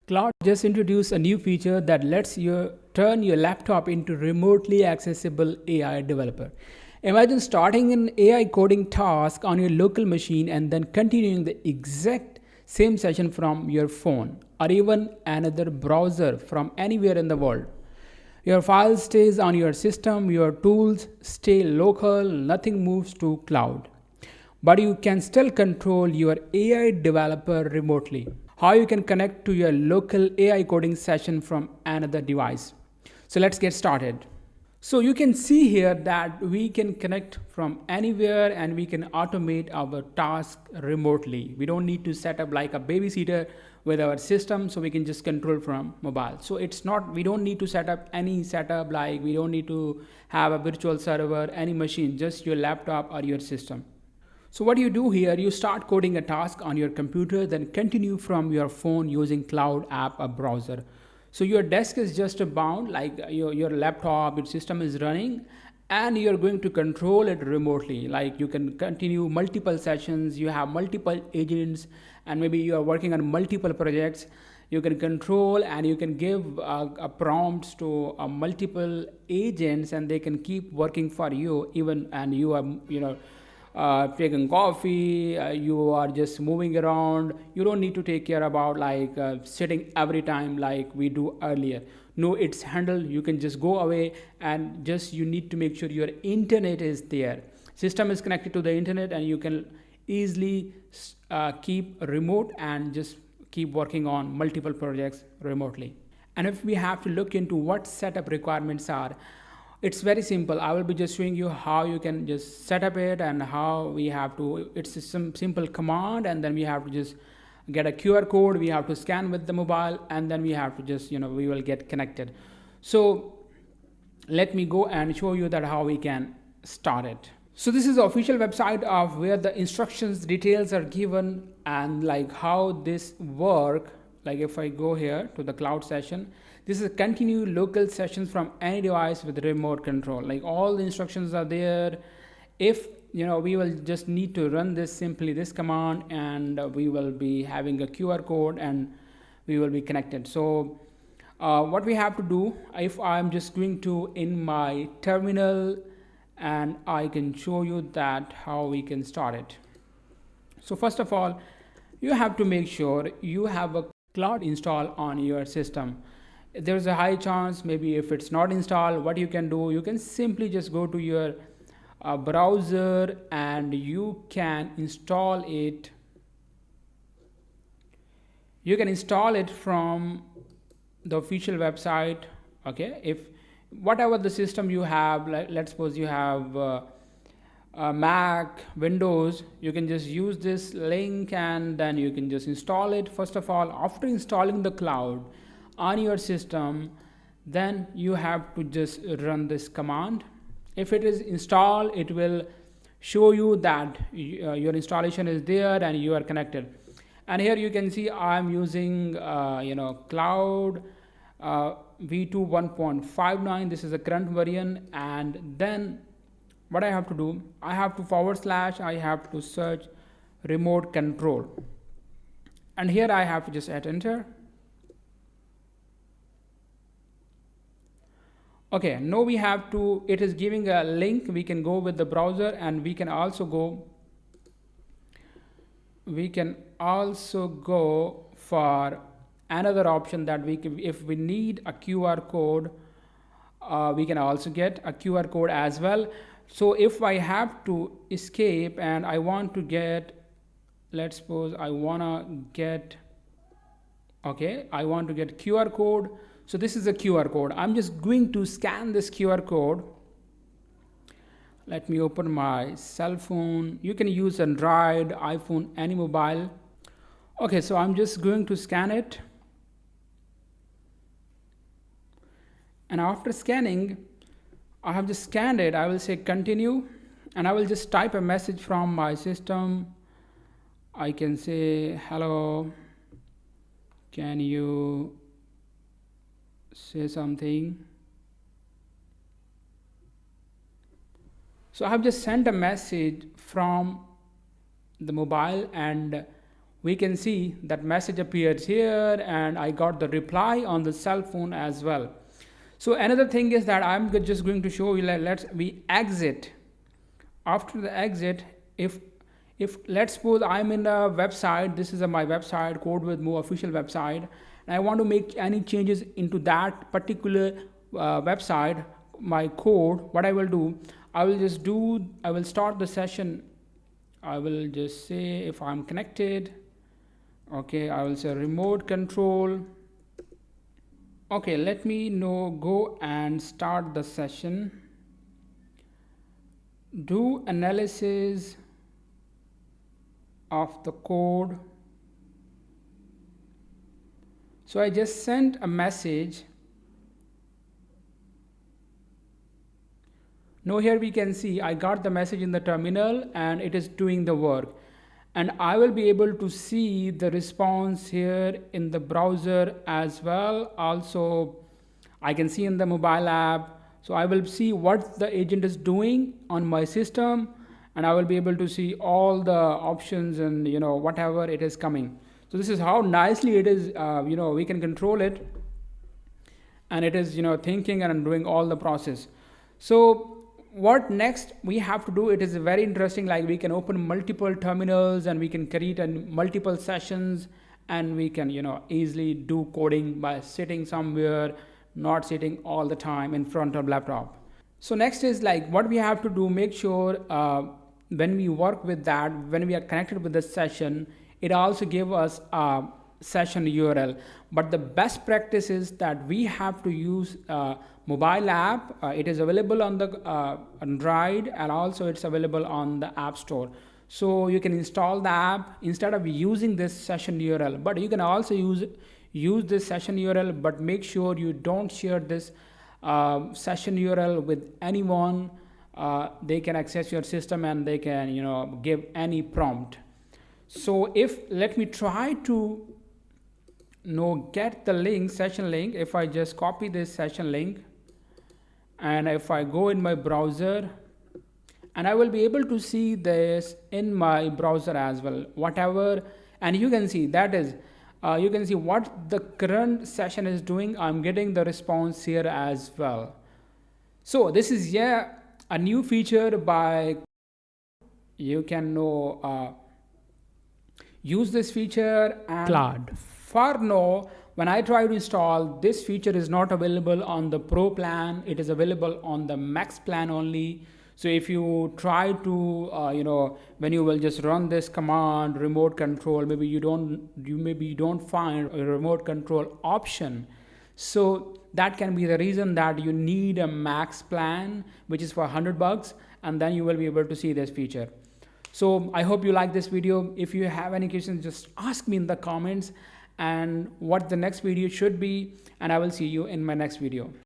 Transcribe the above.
Claude just introduced a new feature that lets you turn your laptop into remotely accessible AI developer. Imagine starting an AI coding task on your local machine and then continuing the exact same session from your phone or even another browser from anywhere in the world. Your file stays on your system, your tools stay local, nothing moves to cloud. But you can still control your AI developer remotely. How you can connect to your local AI coding session from another device. So let's get started. So you can see here that we can connect from anywhere and we can automate our task remotely. We don't need to set up like a babysitter with our system, so we can just control from mobile. So it's not, we don't need to set up any setup, like we don't need to have a virtual server, any machine, just your laptop or your system. So what you do here, you start coding a task on your computer, then continue from your phone using cloud app or browser. So your desk is just a bound, like your laptop, your system is running, and you're going to control it remotely. Like you can continue multiple sessions, you have multiple agents, and maybe you are working on multiple projects. You can control and you can give a prompts to multiple agents, and they can keep working for you even, and you are, taking coffee, you are just moving around. You don't need to take care about like sitting every time like we do earlier. No, it's handled. You can just go away, and just you need to make sure your internet is there. System is connected to the internet, and you can easily keep remote and just keep working on multiple projects remotely. And if we have to look into what setup requirements are, it's very simple. I will be just showing you how you can just set up it and how we have to, it's a simple command, and then we have to just get a QR code, we have to scan with the mobile, and then we have to just, we will get connected. So let me go and show you that how we can start it. So this is the official website of where the instructions details are given and like how this work. Like if I go here to the cloud session, this is continue local sessions from any device with remote control. Like all the instructions are there. If we will just need to run this simply this command, and we will be having a QR code and we will be connected. So what we have to do, if I'm just going to in my terminal, and I can show you that how we can start it. So first of all, you have to make sure you have a Claude install on your system. There's a high chance maybe if it's not installed, what you can do, you can simply just go to your browser and you can install it. You can install it from the official website. Okay, if whatever the system you have, let's suppose you have Mac, Windows, you can just use this link and then you can just install it. First of all, after installing the cloud on your system, then you have to just run this command. If it is installed, it will show you that your installation is there and you are connected. And here you can see I'm using cloud v2 1.59. this is the current version. And then what I have to do, I have to / I have to search remote control, and here I have to just hit enter. Okay, now we have to, it is giving a link. We can go with the browser, and we can also go for another option that we can, if we need a QR code, we can also get a QR code as well. So if I have to escape and I want to get, let's suppose I want to get, okay, I want to get QR code. So this is a QR code. I'm just going to scan this QR code. Let me open my cell phone. You can use Android, iPhone, any mobile. Okay, so I'm just going to scan it. And after scanning, I have just scanned it. I will say continue, and I will just type a message from my system. I can say, hello, can you say something? So I have just sent a message from the mobile, and we can see that message appears here, and I got the reply on the cell phone as well. So another thing is that I'm just going to show you, let's we exit. After the exit, if let's suppose I'm in a website, this is my website, Code with Mo official website, and I want to make any changes into that particular website, my code, what I will do, I will start the session. I will just say if I'm connected, okay, I will say remote control. Okay, let me go and start the session. Do analysis of the code. So I just sent a message. Now here we can see I got the message in the terminal and it is doing the work. And I will be able to see the response here in the browser as well. Also, I can see in the mobile app. So I will see what the agent is doing on my system, and I will be able to see all the options and whatever it is coming. So this is how nicely it is, we can control it, and it is thinking and doing all the process. So what next we have to do, it is very interesting, like we can open multiple terminals and we can create multiple sessions, and we can easily do coding by sitting somewhere, not sitting all the time in front of laptop. So next is like what we have to do, make sure when we work with that, when we are connected with the session, it also give us a session URL. But the best practice is that we have to use mobile app. It is available on the Android, and also it's available on the App Store. So you can install the app instead of using this session URL. But you can also use this session URL, but make sure you don't share this session URL with anyone. They can access your system and they can give any prompt. So let me try to get the link, session link. If I just copy this session link, and if I go in my browser, and I will be able to see this in my browser as well, whatever, and you can see that is you can see what the current session is doing. I'm getting the response here as well. So this is a new feature by you can use this feature. And Claude. for now, when I try to install, this feature is not available on the Pro plan. It is available on the Max plan only. So if you try to, when you will just run this command, remote control, maybe you don't find a remote control option. So that can be the reason that you need a Max plan, which is for $100, and then you will be able to see this feature. So I hope you like this video. If you have any questions, just ask me in the comments and what the next video should be, and I will see you in my next video.